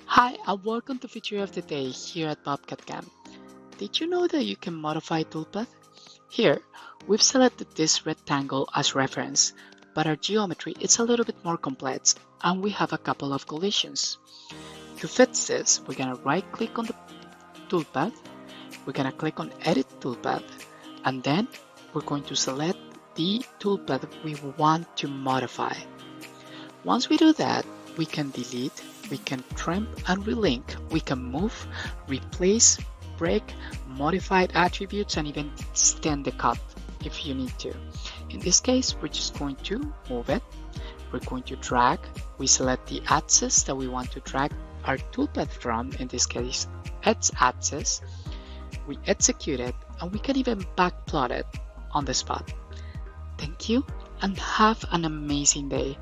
Hi, and welcome to Feature of the Day here at BobCAD-CAM. Did you know that you can modify Toolpath? Here, we've selected this rectangle as reference, but our geometry is a little bit more complex and we have a couple of collisions. To fix this, we're going to right-click on the toolpath, we're going to click on Edit Toolpath, and then we're going to select the toolpath we want to modify. Once we do that, we can delete, we can trim and relink, we can move, replace, break, modify attributes, and even extend the cut if you need to. In this case, we're just going to move it. We're going to drag. We select the axis that we want to drag our toolpath from, in this case, X axis. We execute it, and we can even backplot it on the spot. Thank you, and have an amazing day.